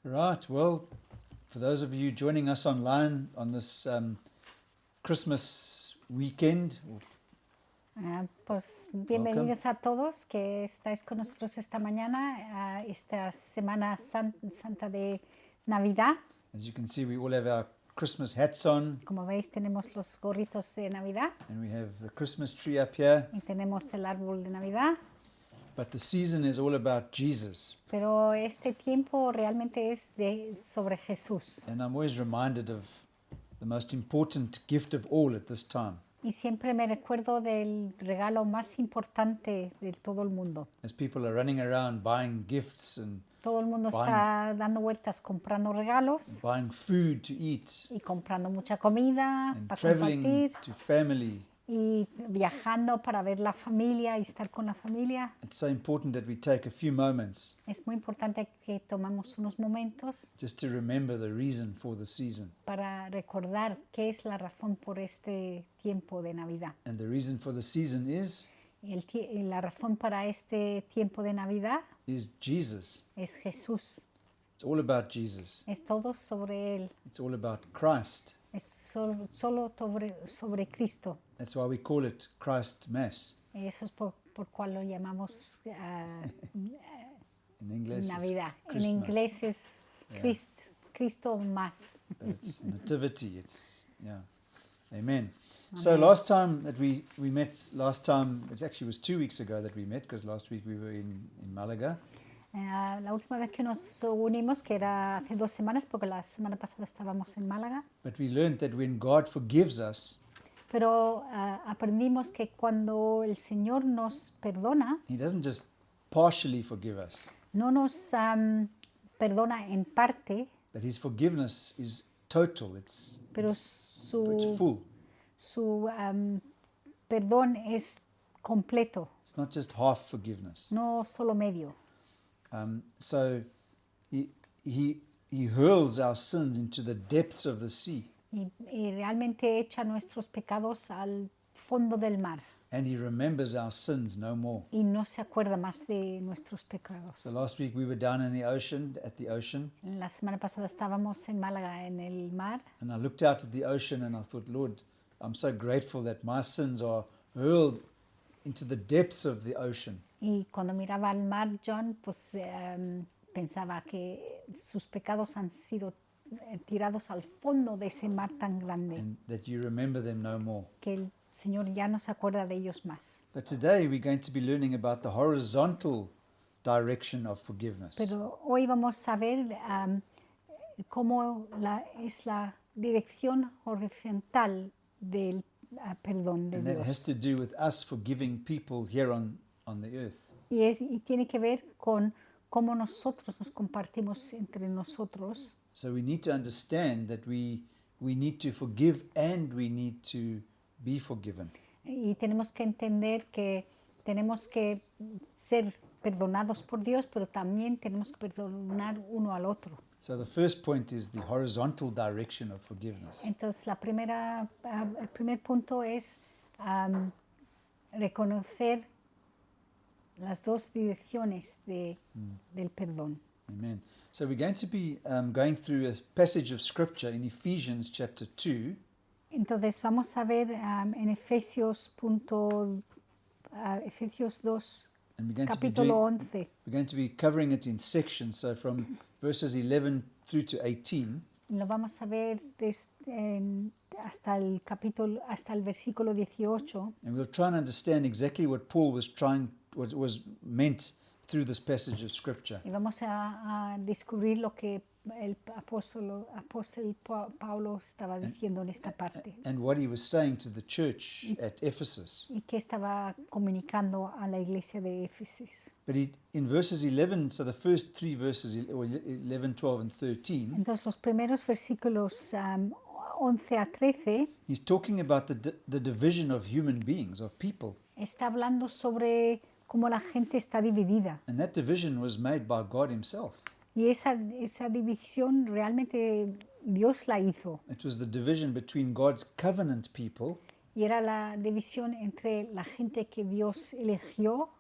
Right, well, for those of you joining us online on this Christmas weekend, Pues bienvenidos a todos que estáis con nosotros esta mañana, a esta Semana Santa de Navidad. as you can see, we all have our Christmas hats on, Como veis, tenemos los gorritos de Navidad and we have the Christmas tree up here. y tenemos el árbol de Navidad. But the season is all about Jesus, Pero este tiempo realmente es sobre Jesús. and I'm always reminded of the most important gift of all at this time. Y siempre me recuerdo del regalo más importante de todo el mundo. As people are running around buying gifts and Todo el mundo está dando vueltas comprando regalos buying food to eat y comprando mucha comida and para traveling compartir to family, y viajando para ver la familia y estar con la familia. it's so important that we take a few moments Es muy importante que tomemos unos momentos just to remember the reason for the season. para recordar qué es la razón por este tiempo de Navidad. And the reason for the season is Y la razón para este tiempo de Navidad Jesus. es Jesús. It's all about Jesus. Es todo sobre Él. It's all about Christ. Es solo sobre Cristo. That's why we call it Christ Mass. Y eso es por cual lo llamamos In English, Navidad. it's En Christmas. inglés es Cristo más. But it's nativity. It's, yeah. Amen. So last time that we met, it actually was 2 weeks ago that we met, because last week we were in Malaga. La última vez que nos unimos, que era hace 2 semanas, porque la semana pasada estábamos en Málaga, But we learned that when God forgives us, pero aprendimos que cuando el Señor nos perdona, He doesn't just partially forgive us, no nos perdona en parte, that His forgiveness is total. pero It's su full. perdón es completo, It's not just half forgiveness. no solo medio. So he hurls our sins into the depths of the sea, Y realmente echa nuestros pecados al fondo del mar and He remembers our sins no more. y no se acuerda más de nuestros pecados. So last week we were down in the ocean, at the ocean, La semana pasada estábamos en Málaga en el mar and I looked out at the ocean and I thought, Lord, I'm so grateful that my sins are hurled into the depths of the ocean. y cuando miraba al mar, John, pues pensaba que sus pecados han sido tirados al fondo de ese mar tan grande, And that you remember them no more. que el Señor ya no se acuerda de ellos más. But today we're going to be learning about the horizontal direction of forgiveness. Pero hoy vamos a ver cómo es la dirección horizontal del perdón de And that has Dios. to do with us forgiving people here on the earth. Y tiene que ver con cómo nosotros nos compartimos entre nosotros. So we need to understand that we need to forgive and we need to be forgiven. Y tenemos que entender que tenemos que ser perdonados por Dios, pero también tenemos que perdonar uno al otro. So the first point is the horizontal direction of forgiveness. Entonces, el primer punto es reconocer las dos direcciones del perdón. Amen. So we're going to be going through a passage of scripture in Ephesians chapter 2. Entonces, vamos a ver en Efesios 2, And we're going to be capítulo 11. we're going to be covering it in sections, so from verses 11 through to 18. Lo vamos a ver hasta el versículo 18. And we'll try and understand exactly what Paul was meant through this passage of scripture. Y vamos a descubrir lo que el apóstol Pablo estaba diciendo en esta parte. And what he was saying to the church at Ephesus. Y que estaba comunicando a la iglesia de Éfeso. But in verses 11, so the first 3 verses, 11, 12 and 13, Entonces los primeros versículos 11 a 13 he's talking about the division of human beings, of people. está hablando sobre cómo la gente está dividida. And that division was made by God himself. Y esa división realmente Dios la hizo. It was the division between God's covenant people, Y era la división entre la gente que Dios eligió,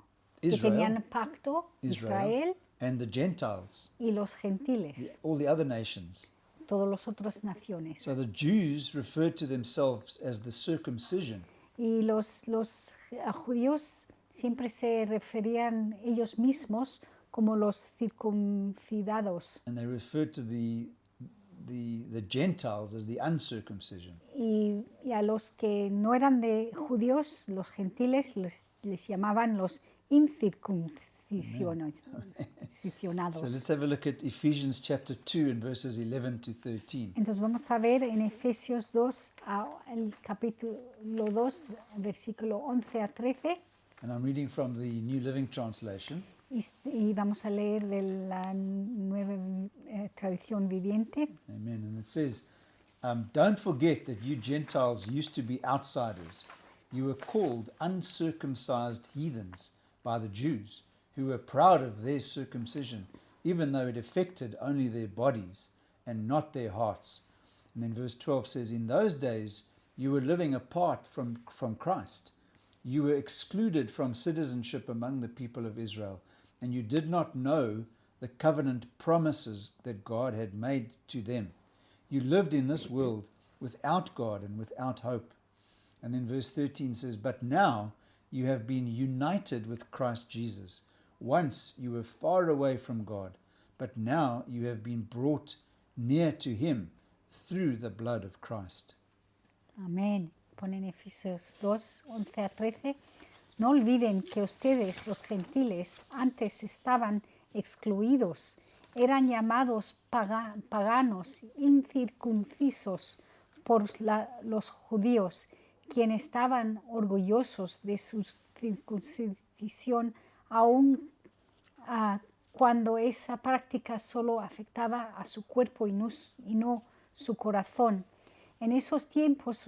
que Israel, tenían pacto, Israel, and the Gentiles, y los gentiles, all the other nations. todos los otras naciones. So the Jews referred to themselves as the circumcision, Y los judíos siempre se referían ellos mismos como los circuncidados and they referred to the Gentiles as the uncircumcision. y a los que no eran de judíos, los gentiles, les llamaban los incircuncisionados. So let's have a look at Ephesians chapter 2 and verses 11 to 13. Entonces vamos a ver en Efesios 2, el capítulo 2, versículo 11 a 13, And I'm reading from the New Living Translation. y vamos a leer de la nueva traducción viviente. Amen. And it says, don't forget that you Gentiles used to be outsiders. You were called uncircumcised heathens by the Jews, who were proud of their circumcision, even though it affected only their bodies and not their hearts. And then verse 12 says, in those days you were living apart from Christ. You were excluded from citizenship among the people of Israel, and you did not know the covenant promises that God had made to them. You lived in this world without God and without hope. And then verse 13 says, but now you have been united with Christ Jesus. Once you were far away from God, but now you have been brought near to him through the blood of Christ. Amén. Pone en Efesios 2, 11 a 13. No olviden que ustedes, los gentiles, antes estaban excluidos. Eran llamados paganos, incircuncisos por los judíos, quienes estaban orgullosos de su circuncisión, aun cuando esa práctica solo afectaba a su cuerpo y no su corazón. En esos tiempos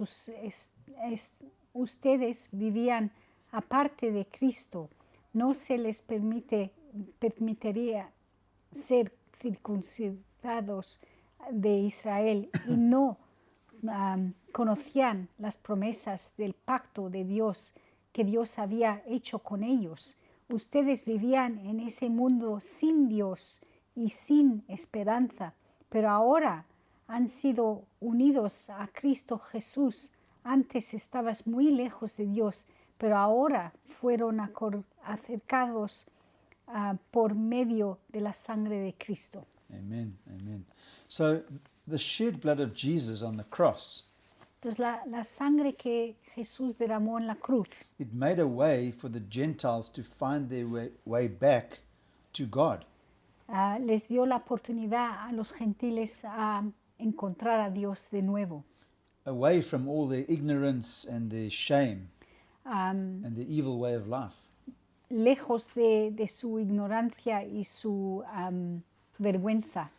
ustedes vivían aparte de Cristo. No se les permitiría ser circuncidados de Israel y no conocían las promesas del pacto de Dios que Dios había hecho con ellos. Ustedes vivían en ese mundo sin Dios y sin esperanza, pero ahora han sido unidos a Cristo Jesús. Antes estabas muy lejos de Dios, pero ahora fueron acercados por medio de la sangre de Cristo. Amen, amen. So the shed blood of Jesus on the cross, Entonces la sangre que Jesús derramó en la cruz it made a way for the Gentiles to find their way back to God. les dio la oportunidad a los gentiles a encontrar a Dios de nuevo, Away from all their ignorance and their shame and their evil way of life. lejos de su ignorancia y su vergüenza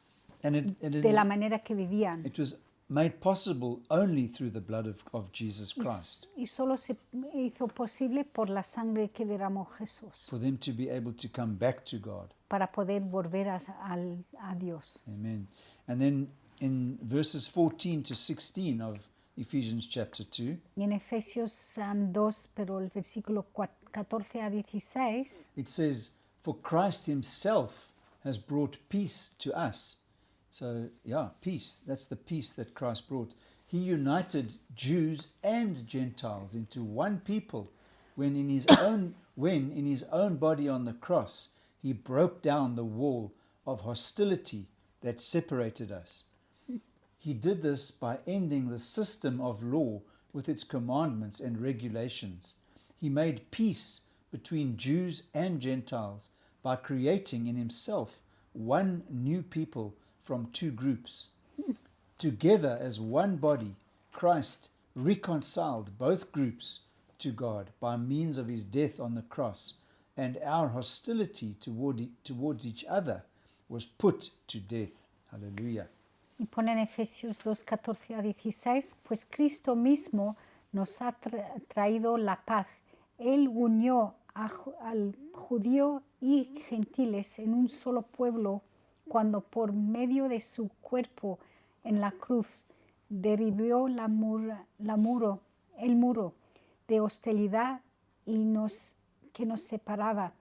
And de la manera que vivían. it was made possible only through the blood of Jesus Christ, Y solo se hizo posible por la sangre que derramó Jesús for them to be able to come back to God. para poder volver a Dios. Amen. And then in verses 14 to 16 of Ephesians chapter 2, Y en Efesios 2, pero el versículo 14 a 16, it says, for Christ himself has brought peace to us. So, yeah, peace. That's the peace that Christ brought. He united Jews and Gentiles into one people when in his own body on the cross, he broke down the wall of hostility that separated us. He did this by ending the system of law with its commandments and regulations. He made peace between Jews and Gentiles by creating in himself one new people from two groups. Together as one body, Christ reconciled both groups to God by means of his death on the cross, and our hostility towards each other was put to death. Hallelujah. y pone en Efesios 2, 14 a 16, pues Cristo mismo nos ha traído la paz. Él unió al judío y gentiles en un solo pueblo cuando por medio de su cuerpo en la cruz derribó el muro de hostilidad que nos separaba.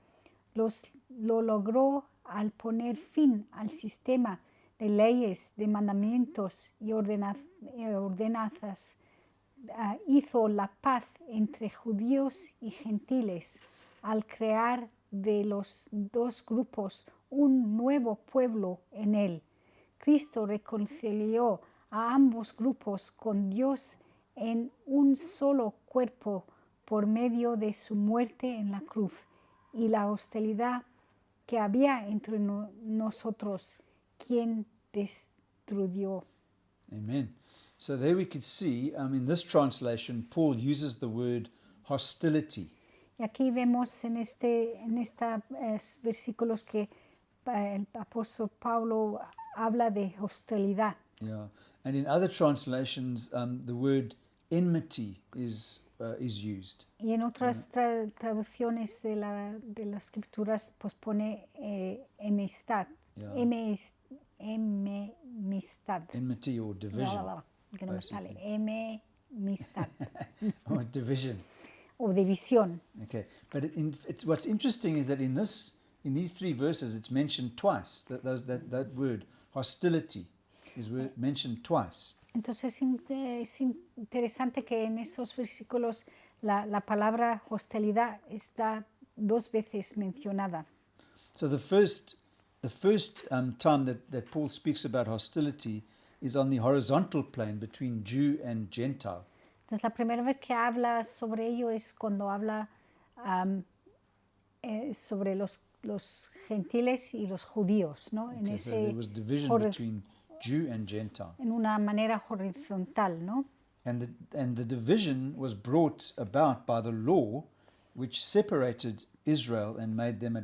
Lo logró al poner fin al sistema de leyes, de mandamientos y ordenanzas, hizo la paz entre judíos y gentiles al crear de los dos grupos un nuevo pueblo en él. Cristo reconcilió a ambos grupos con Dios en un solo cuerpo por medio de su muerte en la cruz y la hostilidad que había entre nosotros, quien destruyó. Amen. So there we could see, in this translation, Paul uses the word hostility. Y aquí vemos en esta versículos que el apóstol Pablo habla de hostilidad. Yeah. And in other translations, the word enmity is used. Y en otras traducciones de las escrituras pues pone enemistad. Yeah. Enemistad. Enmity or division. Que no me sale. Enemistad. Or division. O división. Okay. But what's interesting is that in these three verses, it's mentioned twice. That word hostility is mentioned twice. Entonces es interesante que en esos versículos la palabra hostilidad está dos veces mencionada. So the first time that Paul speaks about hostility is on the horizontal plane between Jew and Gentile. Entonces la primera vez que habla sobre ello es cuando habla sobre los gentiles y los judíos, ¿no? Okay, so there was division between Jew and Gentile. En una manera horizontal, ¿no? And the division was brought about by the law, which separated Israel and made them a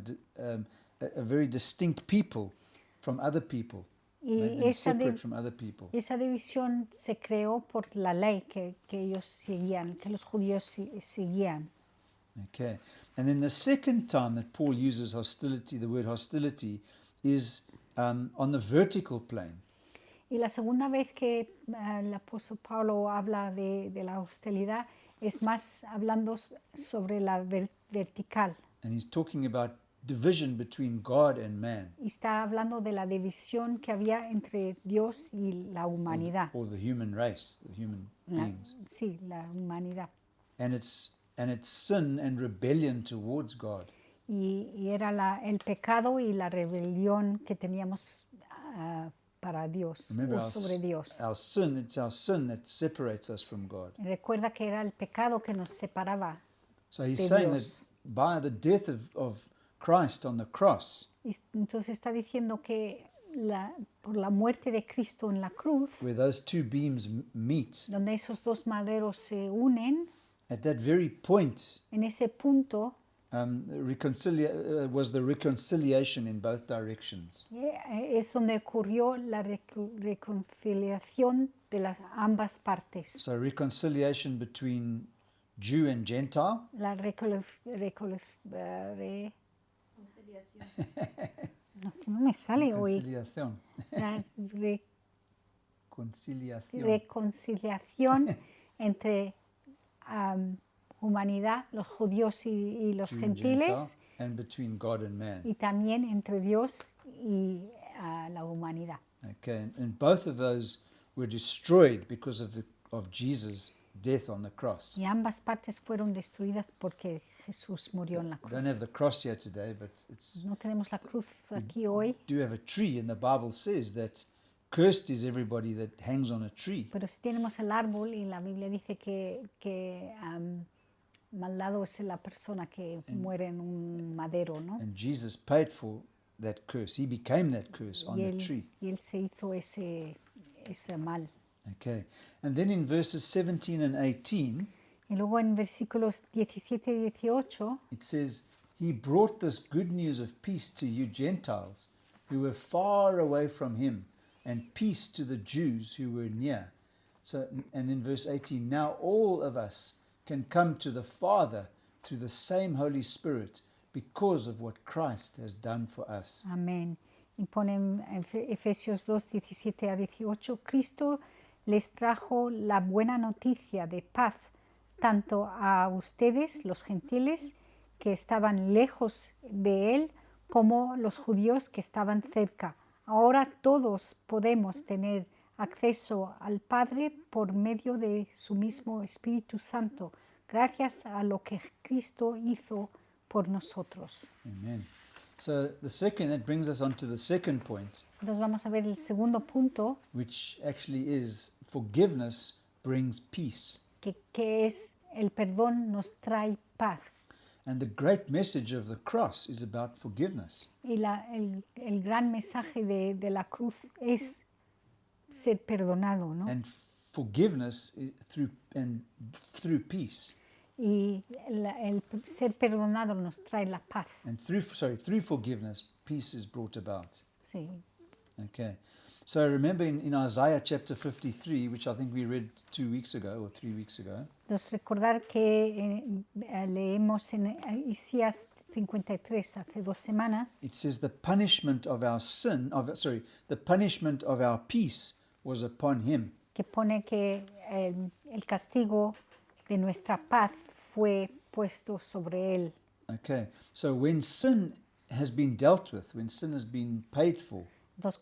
very distinct people from other people. Made them separate from other people. Esa división se creó por la ley que ellos seguían, que los judíos seguían. Okay. And then the second time that Paul uses hostility, the word hostility, is on the vertical plane. Y la segunda vez que el apóstol Pablo habla de la hostilidad es más hablando sobre la vertical. And he's talking about division between God and man. Y está hablando de la división que había entre Dios y la humanidad. Or the human race, the human beings. Sí, la humanidad. And it's sin and rebellion towards God. Y era el pecado y la rebelión que teníamos para Dios, Remember, o sobre Dios. it's our sin that separates us from God. Recuerda que era el pecado que nos separaba. So he's de saying Dios. that by the death of Christ on the cross, Y entonces está diciendo que por la muerte de Cristo en la cruz, where those two beams meet, donde esos dos maderos se unen, at that very point, en ese punto was the reconciliation in both directions. es donde ocurrió la reconciliación de las ambas partes. So reconciliation between Jew and Gentile, La no me sale hoy. reconciliación, La conciliación, reconciliación entre humanidad, los judíos y los Jew and gentiles, Gentile, and between God and man. y también entre Dios y la humanidad. Okay, and both of those were destroyed because of Jesus' death on the cross. Y ambas partes fueron destruidas porque Jesús murió en la We cruz. don't have the cross here today, but it's No tenemos la cruz aquí hoy, do have a tree, and the Bible says that cursed is everybody that hangs on a tree. pero sí tenemos el árbol y la Biblia dice que maldado es la persona que muere en un madero, ¿no? And Jesus paid for that curse. He became that curse on Y the tree. él se hizo ese mal. Okay. And then in verses 17 and 18, Y luego en versículos 17 y 18 it says, He brought this good news of peace to you Gentiles who were far away from him, and peace to the Jews who were near. So, and in verse 18, now all of us can come to the Father through the same Holy Spirit because of what Christ has done for us. Amén. Y ponen en Efesios 2, 17 a 18, Cristo les trajo la buena noticia de paz, tanto a ustedes, los gentiles, que estaban lejos de Él, como los judíos que estaban cerca. Ahora todos podemos tener acceso al Padre por medio de su mismo Espíritu Santo, gracias a lo que Cristo hizo por nosotros. Amen. So that brings us on to the second point, Entonces vamos a ver el segundo punto, which actually is forgiveness brings peace. que es el perdón nos trae paz. And the great message of the cross is about forgiveness. Y el gran mensaje de la cruz es ser perdonado, ¿no? And forgiveness through peace. Y el ser perdonado nos trae la paz. And through forgiveness, peace is brought about. Sí. Okay. So remember in Isaiah chapter 53, which I think we read 2 weeks ago or 3 weeks ago, Entonces recordar que leemos en Isaías 53 hace 2 semanas, it says the punishment of our the punishment of our peace was upon him. que pone que el castigo de nuestra paz fue puesto sobre él. Okay. So when sin has been dealt with, when sin has been paid for, Entonces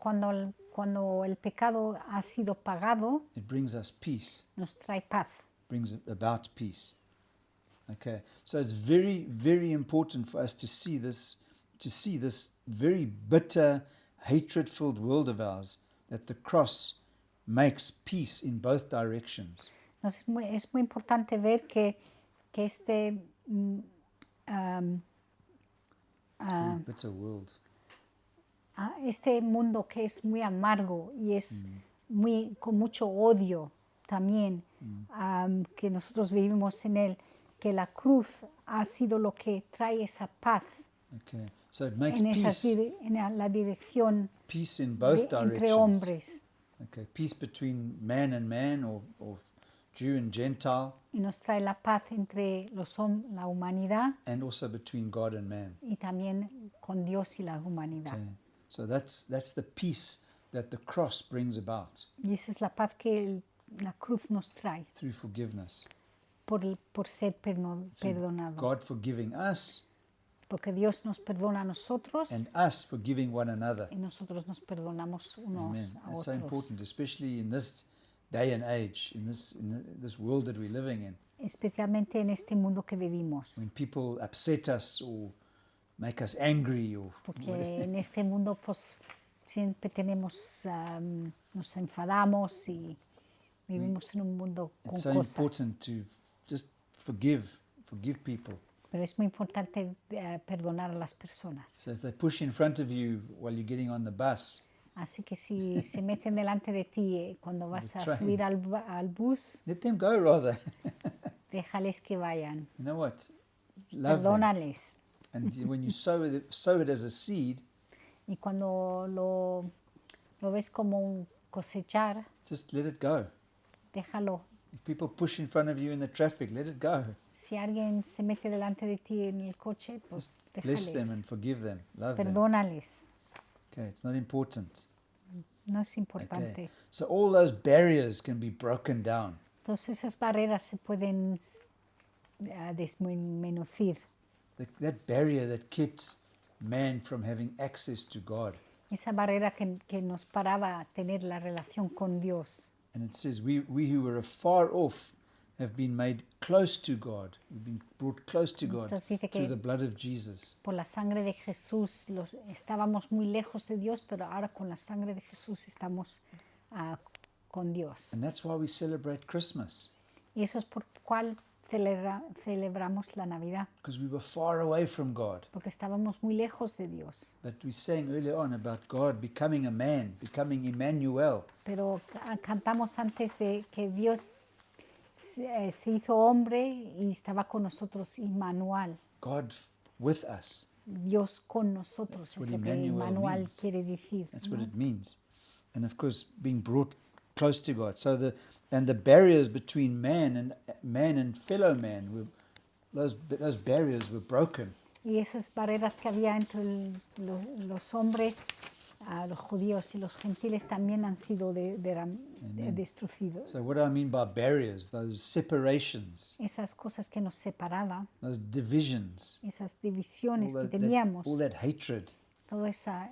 cuando el pecado ha sido pagado, it brings us peace, nos trae paz. brings about peace. Okay. So it's very, very important for us to see this very bitter, hatred-filled world of ours, that the cross makes peace in both directions. Entonces es muy importante ver que este It's a very bitter world. este mundo que es muy amargo y es con mucho odio también, que nosotros vivimos en él, que la cruz ha sido lo que trae esa paz Okay. So it makes en la dirección peace in both entre directions. hombres, Okay. Peace between man or Jew and Gentile, y nos trae la paz entre la humanidad and also between God and man. y también con Dios y la humanidad. Okay. So that's the peace that the cross brings about Y esa es la paz que la cruz nos trae through forgiveness. por ser perdonado. God forgiving us Porque Dios nos perdona a nosotros and us forgiving one another. y nosotros nos perdonamos Amen. unos a It's so otros. important, especially in this day and age, in this world that we're living in, Especialmente en este mundo que vivimos. when people upset us or make us angry or Porque en este mundo pues siempre nos enfadamos y vivimos en un mundo con it's so cosas. important to just forgive people. Pero es muy importante perdonar a las personas. So if they push in front of you while you're getting on the bus, Así que si se meten delante de ti cuando vas a train. subir al bus, let them go rather. déjales que vayan. You know what? Love them. Perdónales. And when you sow it as a seed, Y cuando lo ves como un cosechar, just let it go. déjalo. If people push in front of you in the traffic, let it go. Si alguien se mete delante de ti en el coche, pues Just bless them déjales. and forgive them. Love them. Perdónales. Okay, it's not important. No es Okay. importante. So all those barriers can be broken down. Entonces esas barreras se pueden desmenucir. That barrier that kept man from having access to God. Esa barrera que nos paraba a tener la relación con Dios. And it says, we who were afar off have been made close to God. We've been brought close to God Entonces dice through que the blood of Jesus. por la sangre de Jesús estábamos muy lejos de Dios, pero ahora con la sangre de Jesús estamos con Dios. And that's why we celebrate Christmas, Y eso es por cual celebramos la Navidad, because we were far away from God. porque estábamos muy lejos de Dios. But we sang earlier on about God becoming a man, becoming Emmanuel. Pero cantamos antes de que Dios se hizo hombre y estaba con nosotros, Immanuel. God with us. Dios con nosotros, That's what es lo que Emmanuel Immanuel means. quiere decir. That's ¿no? what it means. And of course, being brought close to God. So the barriers between man and fellow man, those barriers were broken. Y esas barreras que había entre los hombres a los judíos y los gentiles también han sido destruidos. So what do I mean by barriers? Those separations, Esas cosas que nos separaban, those divisions, esas divisiones que all teníamos, that hatred. todo esa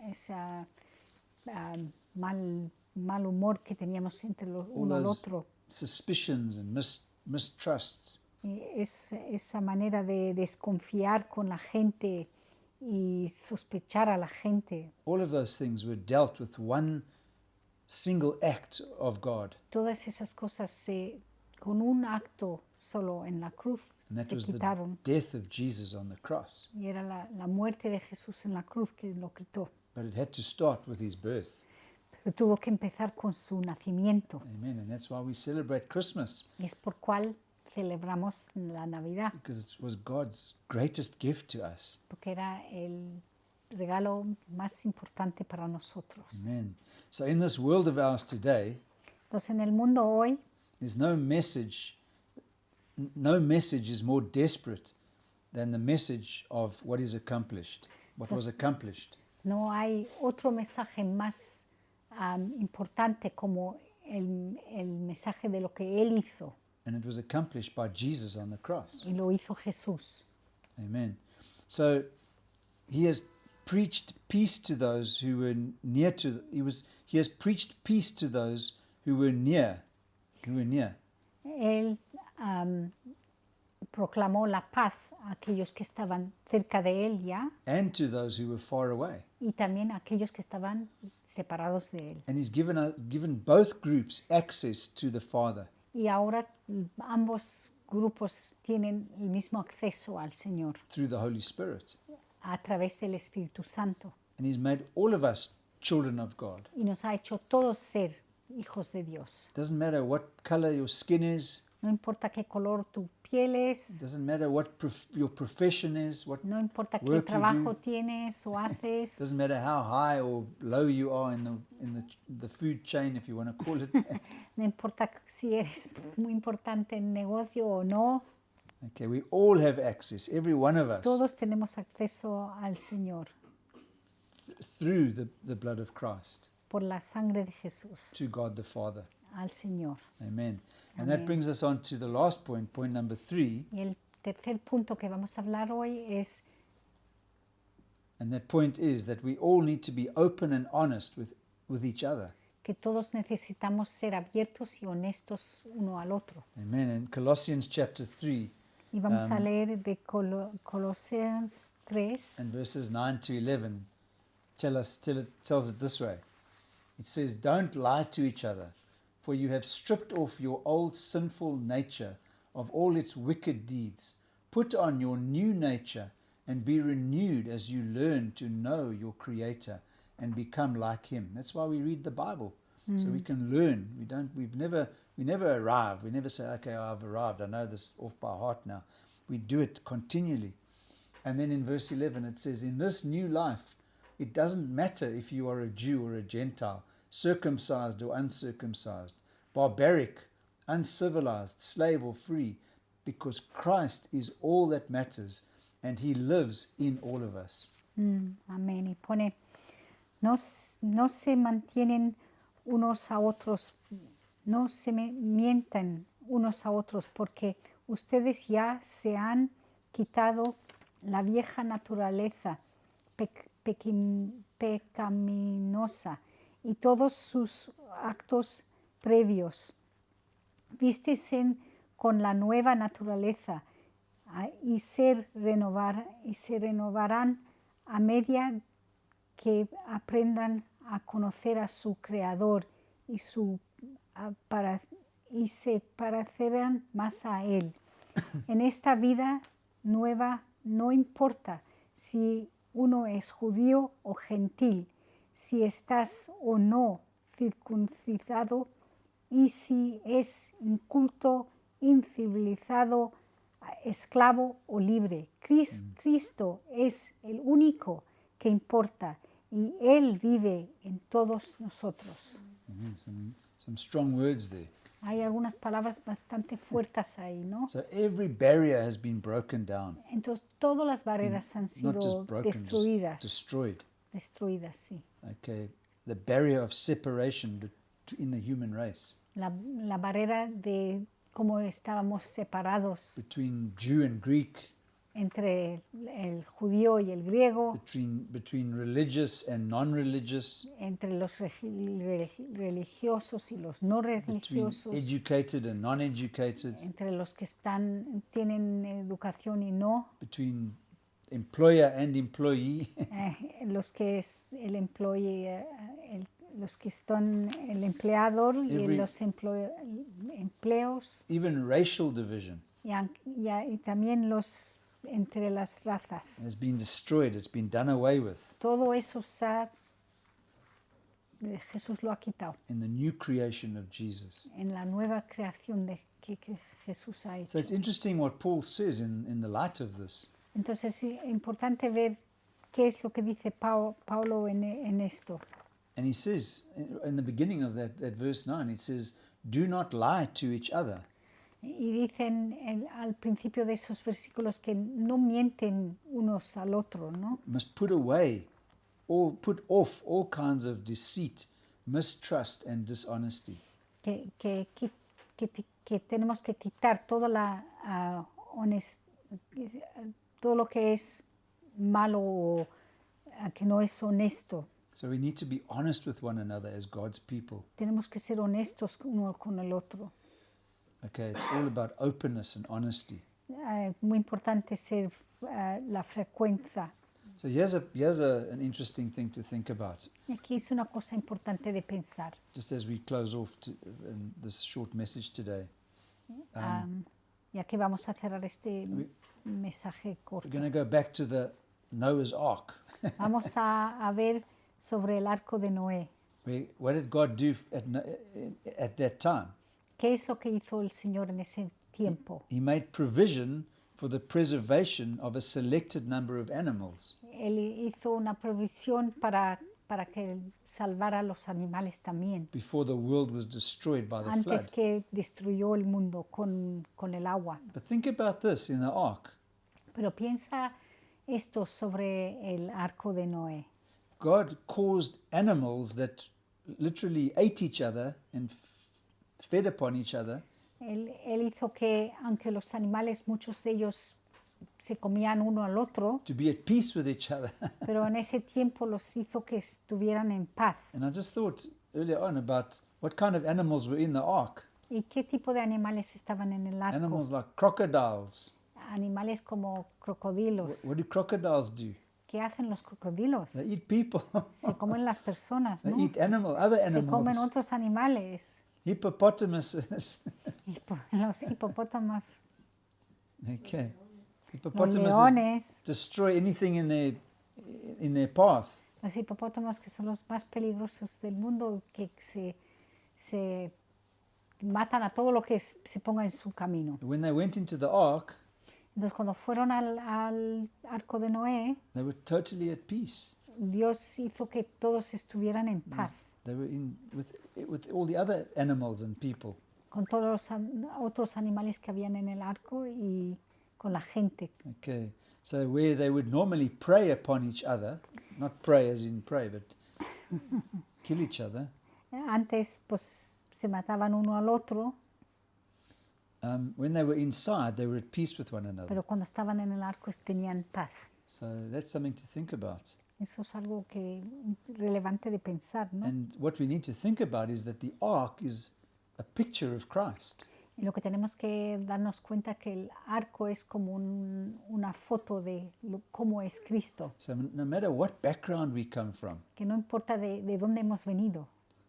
mal humor que teníamos entre All uno al those otro, suspicions and mistrusts. esa manera de desconfiar con la gente y sospechar a la gente. All of those things were dealt with one single act of God, Todas esas cosas con un acto solo en la cruz and that se was the quitaron. death of Jesus on the cross. Y era la muerte de Jesús en la cruz que lo quitó. But it had to start with his birth. Pero tuvo que empezar con su nacimiento. Amen. And that's why we celebrate Christmas, Y es por cual celebramos la Navidad, because it was God's greatest gift to us. porque era el regalo más importante para nosotros. Amen. So in this world of ours today, Entonces en el mundo hoy there's no message is more desperate than the message of what is accomplished, what was accomplished. no hay otro mensaje más importante como el mensaje de lo que Él hizo, And it was accomplished by Jesus on the cross. y lo hizo Jesús. Amen. So he has preached peace to those who were near to he has preached peace to those who were near. Él proclamó la paz a aquellos que estaban cerca de Él ya, And to those who were far away. y también a aquellos que estaban separados de Él. And he's given both groups access to the Father. Y ahora ambos grupos tienen el mismo acceso al Señor Through the Holy Spirit. a través del Espíritu Santo. And he's made all of us children of God. Y nos ha hecho todos ser hijos de Dios. It doesn't matter what color your skin is. No importa qué color tu piel It es, doesn't matter what your profession is. no importa qué work you trabajo do. tienes o It haces, doesn't matter how high or low you are in the food chain, if you want to call it that. no importa si eres muy importante en negocio o no, Okay, we all have access, every one of us, todos tenemos acceso al Señor through the blood of Christ, por la sangre de Jesús, to God the Father. al Señor. Amen. And that Amen. brings us on to the last point, point number 3. Y el tercer punto que vamos a hablar hoy es, And that point is that we all need to be open and honest with each other. que todos necesitamos ser abiertos y honestos uno al otro. Amen. In Colossians chapter 3 Y vamos a leer de Colosenses 3, and verses 9 to 11 tells it this way. It says, "Don't lie to each other, for you have stripped off your old sinful nature of all its wicked deeds. Put on your new nature and be renewed as you learn to know your Creator and become like Him." That's why we read the Bible, so we can learn. We never arrive. We never say, "Okay, I've arrived. I know this off by heart now." We do it continually. And then in verse 11 it says, "In this new life, it doesn't matter if you are a Jew or a Gentile, circumcised or uncircumcised, barbaric, uncivilized, slave or free, because Christ is all that matters and He lives in all of us." amén. Y pone, no se mantienen unos a otros, no se mientan unos a otros, porque ustedes ya se han quitado la vieja naturaleza pecaminosa y todos sus actos previos. Vístesen con la nueva naturaleza y se renovarán a medida que aprendan a conocer a su Creador y se parecerán más a Él. En esta vida nueva no importa si uno es judío o gentil, si estás o no circuncidado y si es inculto, incivilizado, esclavo o libre. Cristo es el único que importa y Él vive en todos nosotros. Some strong words there. Hay algunas palabras bastante fuertes ahí, ¿no? So every barrier has been broken down. Entonces todas las barreras han Not sido just broken, just destruidas, destroyed. destruidas, sí. Okay, the barrier of separation in the human race La barrera de cómo estábamos separados between Jew and Greek, entre el judío y el griego, between religious and non-religious, entre los religiosos y los no between religiosos, educated and non-educated, entre los que tienen educación y no, between employer and employee, los que es el los que están el empleador y los empleos, even racial division y también los entre las razas. has been destroyed. It's been done away with Todo eso Jesús lo ha quitado in the new creation of Jesus. en la nueva creación que Jesús ha hecho. So it's interesting what Paul says in the light of this. Entonces es importante ver qué es lo que dice Pablo en esto. And he says in the beginning of that verse 9, it says, do not lie to each other. Y dicen al principio de esos versículos que no mienten unos al otro, ¿no? Must put off all kinds of deceit, mistrust and dishonesty. Que tenemos que quitar toda todo lo que es malo o que no es honesto. So we need to be honest with one another as God's people. Tenemos que ser honestos uno con el otro. Okay, it's all about openness and honesty. Muy importante ser la frecuencia. So here's an interesting thing to think about. Y aquí es una cosa importante de pensar. Just as we close off in this short message today. Ya que vamos a cerrar este mensaje corto. We're going to go back to the Noah's Ark. Vamos a ver sobre el arco de Noé. What did God do at that time? ¿Qué es lo que hizo el Señor en ese tiempo? He made provision for the preservation of a selected number of animals. Él hizo una provisión para que salvara a los animales también. Before the world was destroyed by the flood. Antes que destruyó el mundo con el agua. But think about this in the ark. Pero piensa esto sobre el arco de Noé. God caused animals that literally ate each other and fed upon each other. Él hizo que, aunque los animales, muchos de ellos se comían uno al otro, To be at peace with each other. pero en ese tiempo los hizo que estuvieran en paz. And I just thought earlier on about what kind of animals were in the ark. ¿Y qué tipo de animales estaban en el arco? Animals like crocodiles. Animales como crocodilos. What do crocodiles do? ¿Qué hacen los crocodilos? They eat people. Se comen las personas, They ¿no? eat other Se comen animals. otros animales. Hippopotamuses. Los hipopótamos, Okay. los Hippopotamuses leones, destroy anything in their path. los hipopótamos que son los más peligrosos del mundo, que se matan a todo lo que se ponga en su camino. When they went into the ark, Entonces cuando fueron al arco de Noé, they were totally at peace. Dios hizo que todos estuvieran en paz They were with all the other animals and people. con todos los otros animales que habían en el arco y con la gente. Okay. So where they would normally prey upon each other, not pray as in pray, but kill each other, Antes pues se mataban uno al otro, when they were inside, they were at peace with one another. pero cuando estaban en el arco tenían paz. So that's something to think about. Eso es algo relevante de pensar, ¿no? And what we need to think about is that the ark is a picture of Christ. Y lo que tenemos que darnos cuenta que el arco es como una foto de cómo es Cristo, So no matter what background we come from, que no importa de dónde hemos venido,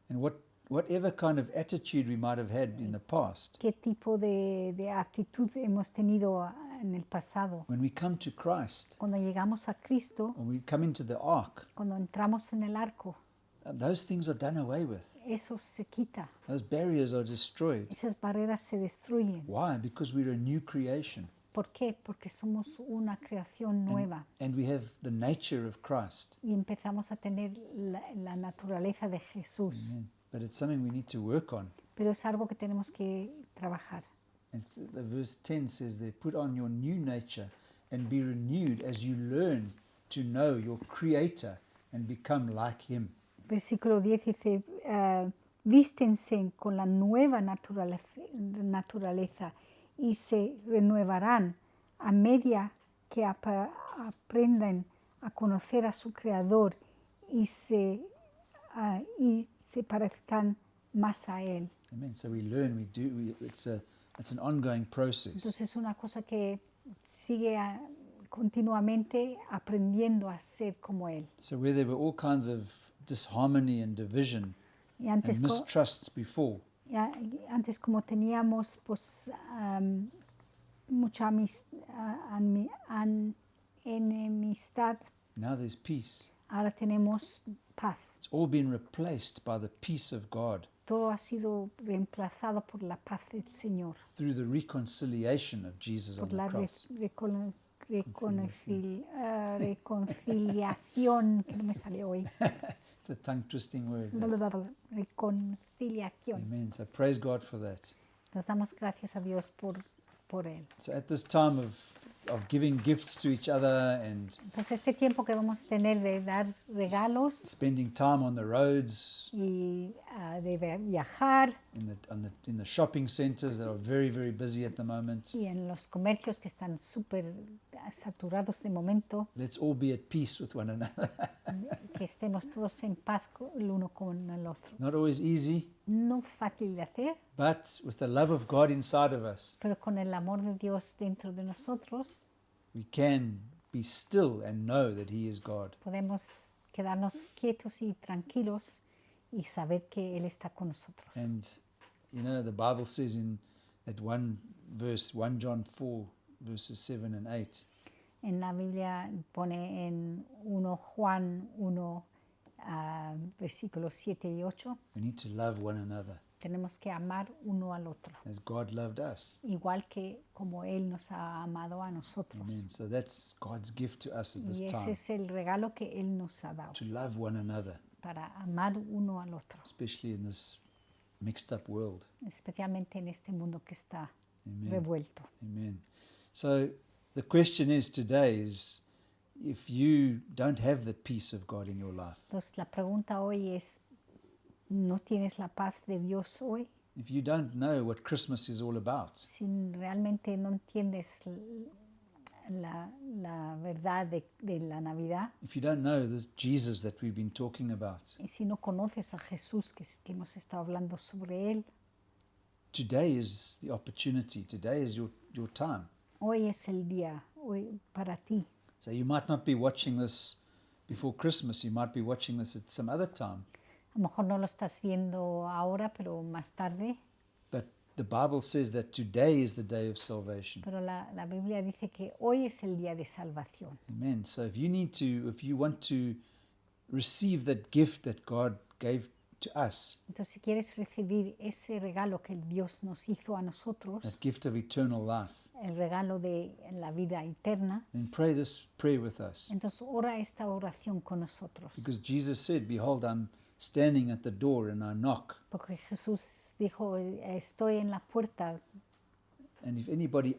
and whatever kind of attitude we might have had in the past, qué tipo de actitud hemos tenido en el pasado. when we come to Christ, Cuando llegamos a Cristo, or we come into the ark, cuando entramos en el arco, those things are done away with. eso se quita, Those barriers are destroyed. esas barreras se destruyen. Why? Because we're a new creation. ¿Por qué? Porque somos una creación nueva And we have the nature of Christ. y empezamos a tener la naturaleza de Jesús. Amen. But it's something we need to work on. Pero es algo que tenemos que trabajar. And verse 10 says there, put on your new nature and be renewed as you learn to know your Creator and become like him. Versículo 10 dice, vístense con la nueva naturaleza y se renuevarán a medida que aprendan a conocer a su Creador y se parezcan más a Él. Amen. So we learn, it's an ongoing process. Entonces es una cosa que sigue continuamente aprendiendo a ser como Él. So where there were all kinds of disharmony and division Y antes, and mistrusts before, antes como teníamos pues mucha enemistad, now there's peace. ahora tenemos paz. It's all been replaced by the peace of God Todo ha sido reemplazado por la paz del Señor, through the reconciliation of Jesus on por the la cross. reconciliación, que no me sale hoy. It's a tongue-twisting word. Reconciliación. Amen. So praise God for that. Nos damos gracias a Dios por Él. So at this time of giving gifts to each other and Entonces este tiempo que vamos a tener de dar regalos spending time on the roads, y de viajar in the shopping centers that are very, very busy at the moment, y en los comercios que están súper saturados de momento, let's all be at peace with one another. que estemos todos en paz el uno con el otro. Not always easy, No fácil de hacer, but with the love of God inside of us, pero con el amor de Dios dentro de nosotros we can be still and know that He is God. podemos quedarnos quietos y tranquilos y saber que Él está con nosotros. And you know, the Bible says in that one verse, 1 John 4, verses 7 and 8, En la Biblia pone en 1 Juan 1, versículos 7 y 8, we need to love one another tenemos que amar uno al otro, as God loved us. igual que como Él nos ha amado a nosotros. Amen. So that's God's gift to us at this Y ese time, es el regalo que Él nos ha dado, to love one another, para amar uno al otro, especially in this mixed up world. especialmente en este mundo que está Amen. revuelto. Amen. So the question is today is, if you don't have the peace of God in your life, Entonces la pregunta hoy es, ¿no tienes la paz de Dios hoy? if you don't know what Christmas is all about, Si realmente no entiendes la verdad de la Navidad, if you don't know this Jesus that we've been talking about, y si no conoces a Jesús que hemos estado hablando sobre Él, today is the opportunity. Today is your time. hoy es el día hoy para ti. So you might not be watching this before Christmas. You might be watching this at some other time. A lo mejor no lo estás viendo ahora, pero más tarde. But the Bible says that today is the day of salvation. Pero la Biblia dice que hoy es el día de salvación. Amen. So if you want to receive that gift that God gave to us, Entonces, si quieres recibir ese regalo que Dios nos hizo a nosotros, that gift of eternal life, el regalo de la vida eterna, then pray this prayer with us. entonces ora esta oración con nosotros. Because Jesus said, behold, I'm standing at the door and I knock. Porque Jesús dijo, estoy en la puerta And if anybody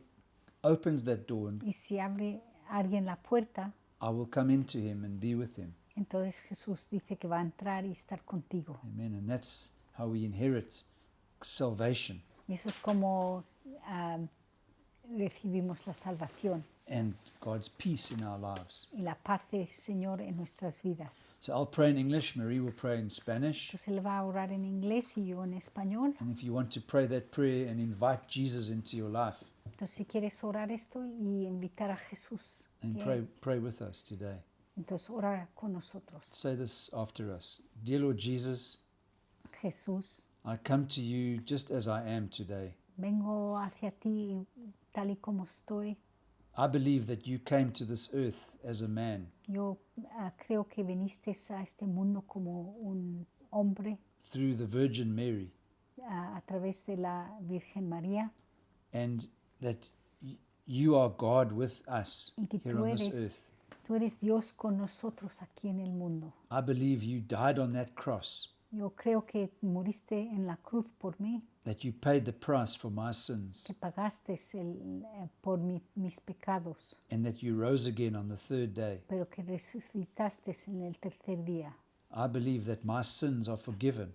opens that door, y si abre alguien la puerta, I will come into him and be with him. entonces Jesús dice que va a entrar y estar contigo. Amen. And that's how we inherit salvation Y eso es como recibimos la salvación and God's peace in our lives. y la paz del Señor en nuestras vidas. So I'll pray in English, Marie will pray in Spanish. Entonces él va a orar en inglés y yo en español. And if you want to pray that prayer and invite Jesus into your life, Entonces si quieres orar esto y invitar a Jesús, then pray with us today. entonces ora con nosotros. Say this after us. Dear Lord Jesus, Jesús, I come to you just as I am today. vengo hacia ti tal y como estoy. I believe that you came to this earth as a man Yo creo que viniste a este mundo como un hombre through the Virgin Mary, a través de la Virgen María, and that you are God with us y que here on this earth. tú eres Dios con nosotros aquí en el mundo. I believe you died on that cross Yo creo que moriste en la cruz por mí, that you paid the price for my sins, que pagaste por mis pecados, and that you rose again on the third day. pero que resucitaste en el tercer día. I believe that my sins are forgiven,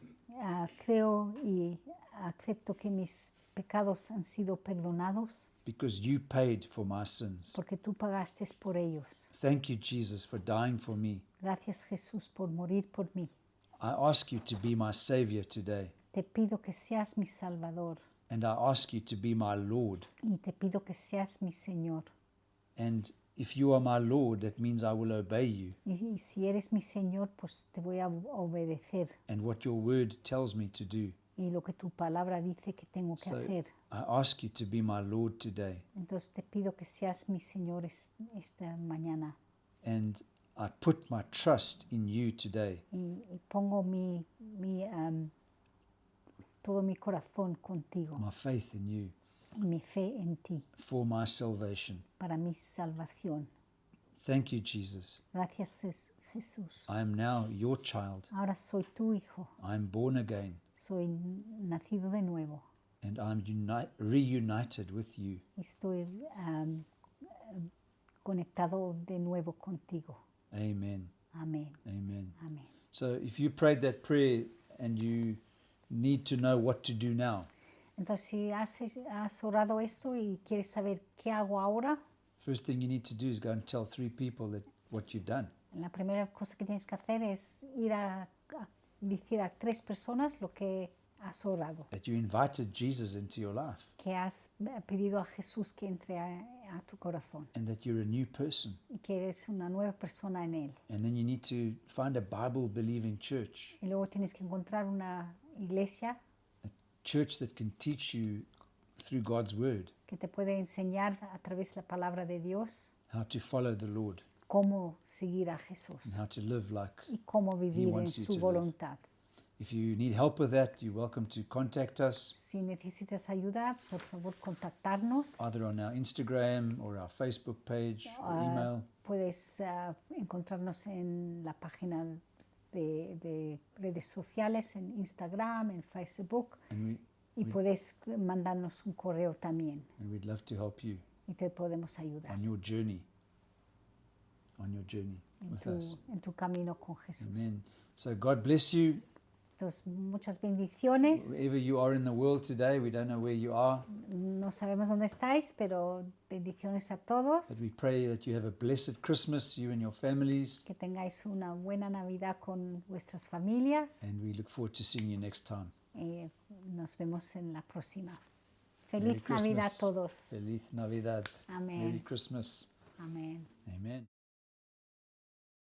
Creo y acepto que mis pecados han sido perdonados because you paid for my sins. porque tú pagaste por ellos. Thank you, Jesus, for dying for me. Gracias, Jesús, por morir por mí. I ask you to be my Savior today, Te pido que seas mi Salvador and I ask you to be my Lord. y te pido que seas mi Señor. And if you are my Lord, that means I will obey you Y si eres mi Señor, pues te voy a obedecer and what your word tells me to do. y lo que tu palabra dice que tengo que So hacer. I ask you to be my Lord today, Entonces te pido que seas mi Señor esta mañana and I put my trust in you today. y pongo todo mi corazón contigo My faith in you y mi fe en ti for my salvation. para mi salvación. Thank you, Jesus. Gracias, Jesús. I am now your child. Ahora soy tu hijo, I am born again, soy nacido de nuevo and I'm reunited with you. y estoy conectado de nuevo contigo. Amen. Amén, Amen. amén. So if you prayed that prayer and you need to know what to do now, Entonces, si has orado esto y quieres saber qué hago ahora, first thing you need to do is go and tell 3 people that what you've done. la primera cosa que tienes que hacer es ir a decir a 3 personas lo que has orado, That you invited Jesus into your life que has pedido a Jesús que entre a tu corazón and that you're a new person. y que eres una nueva persona en Él. And then you need to find a Bible-believing church, Y luego tienes que encontrar una iglesia a church that can teach you through God's word que te puede enseñar a través de la palabra de Dios how to follow the Lord cómo seguir a Jesús and how to live like. y cómo vivir en wants you su to live. voluntad. If you need help with that, you're welcome to contact us Si necesitas ayuda, por favor, contactarnos. either on our Instagram or our Facebook page or email. Puedes encontrarnos en la página de redes sociales, en Instagram, en Facebook, And y puedes mandarnos un correo también we'd love to help you y te podemos ayudar on your journey with us. en tu camino con Jesús. Amen. So God bless you. Entonces, muchas bendiciones. Wherever you are in the world today, we don't know where you are, No sabemos dónde estáis, pero bendiciones a todos. but we pray that you have a blessed Christmas, you and your families, Que tengáis una buena Navidad con vuestras familias. and we look forward to seeing you next time. Nos vemos en la próxima. Merry Feliz Navidad a Christmas. todos. Feliz Navidad. Amén. Merry Christmas. Amén. Amen.